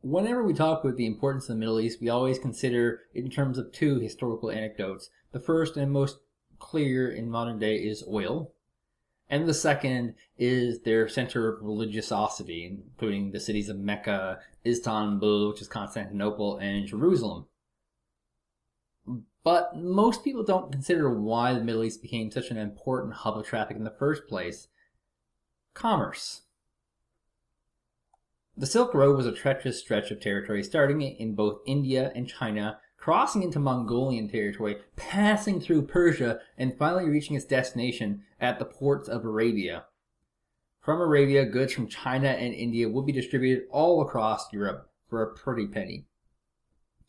Whenever we talk about the importance of the Middle East, we always consider it in terms of two historical anecdotes. The first and most clear in modern day is oil, and the second is their center of religiosity, including the cities of Mecca, Istanbul, which is Constantinople, and Jerusalem. But most people don't consider why the Middle East became such an important hub of traffic in the first place. Commerce. The Silk Road was a treacherous stretch of territory starting in both India and China, crossing into Mongolian territory, passing through Persia, and finally reaching its destination at the ports of Arabia. From Arabia, goods from China and India would be distributed all across Europe for a pretty penny.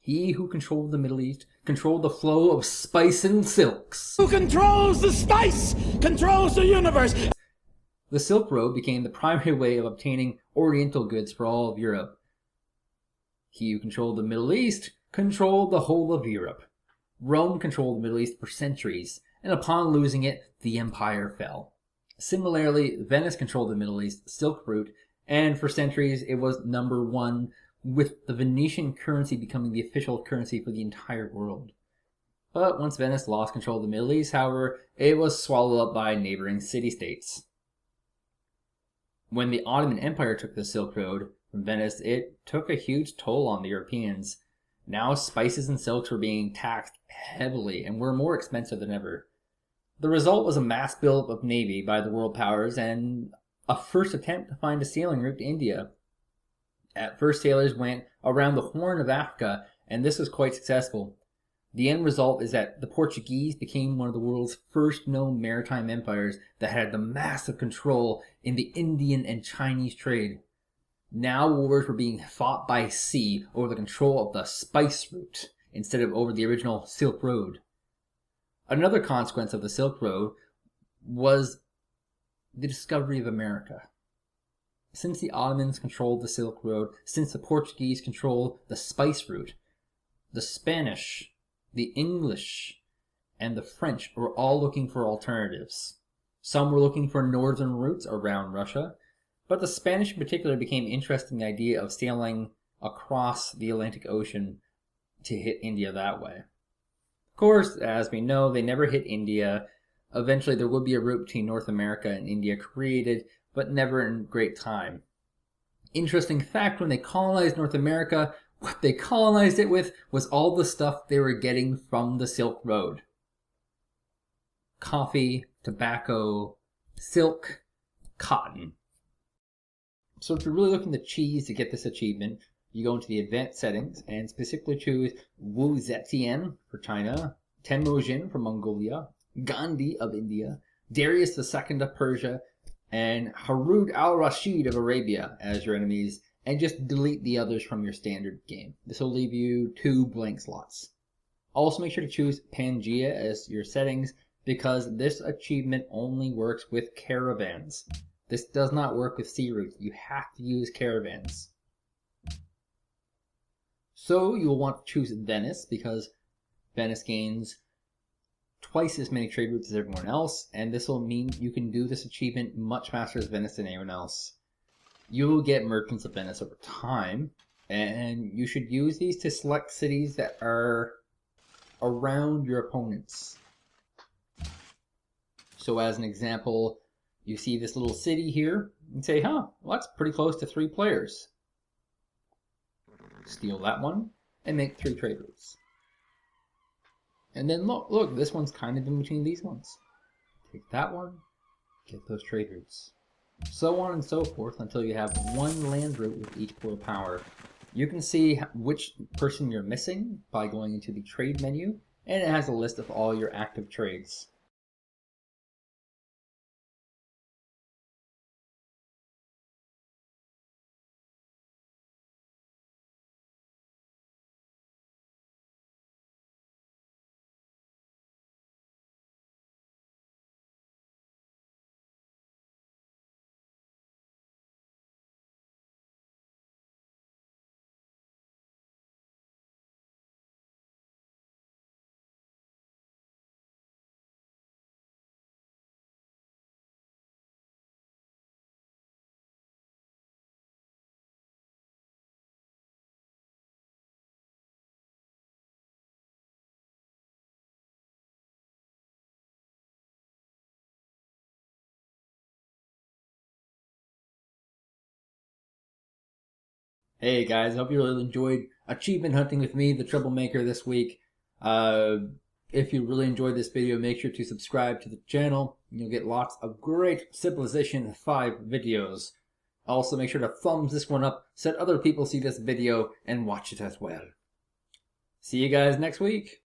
He who controlled the Middle East controlled the flow of spice and silks. Who controls the spice controls the universe. The Silk Road became the primary way of obtaining Oriental goods for all of Europe. He who controlled the Middle East controlled the whole of Europe. Rome controlled the Middle East for centuries, and upon losing it, the empire fell. Similarly, Venice controlled the Middle East Silk Route, and for centuries it was number one, with the Venetian currency becoming the official currency for the entire world. But once Venice lost control of the Middle East, however, it was swallowed up by neighboring city-states. When the Ottoman Empire took the Silk Road from Venice, it took a huge toll on the Europeans. Now spices and silks were being taxed heavily and were more expensive than ever. The result was a mass buildup of navy by the world powers and a first attempt to find a sailing route to India. At first, sailors went around the Horn of Africa, and this was quite successful. The end result is that the Portuguese became one of the world's first known maritime empires that had the massive control in the Indian and Chinese trade. Now wars were being fought by sea over the control of the spice route instead of over the original Silk Road. Another consequence of the Silk Road was the discovery of America. Since the Ottomans controlled the Silk Road, since the Portuguese controlled the spice route, the Spanish, the English, and the French were all looking for alternatives. Some were looking for northern routes around Russia, but the Spanish in particular became interested in the idea of sailing across the Atlantic Ocean to hit India that way. Of course, as we know, they never hit India. Eventually there would be a route between North America and India created, but never in great time. Interesting fact, when they colonized North America, what they colonized it with was all the stuff they were getting from the Silk Road. Coffee, tobacco, silk, cotton. So if you're really looking to cheese to get this achievement, you go into the advanced settings and specifically choose Wu Zetian for China, Temujin for Mongolia, Gandhi of India, Darius II of Persia, and Harun al-Rashid of Arabia as your enemies, and just delete the others from your standard game. This will leave you 2 blank slots. Also make sure to choose Pangaea as your settings because this achievement only works with caravans. This does not work with sea routes. You have to use caravans. So you will want to choose Venice because Venice gains twice as many trade routes as everyone else, and this will mean you can do this achievement much faster as Venice than anyone else. You will get merchants of Venice over time, and you should use these to select cities that are around your opponents. So as an example, you see this little city here, and say, well, that's pretty close to 3 players. Steal that one, and make 3 trade routes. And then look, this one's kind of in between these ones. Take that one, get those trade routes. So on and so forth until you have 1 land route with each port of power. You can see which person you're missing by going into the trade menu, and it has a list of all your active trades. Hey guys, hope you really enjoyed achievement hunting with me, the Troublemaker, this week. If you really enjoyed this video, make sure to subscribe to the channel. You'll get lots of great Civilization 5 videos. Also, make sure to thumbs this one up so that other people see this video and watch it as well. See you guys next week.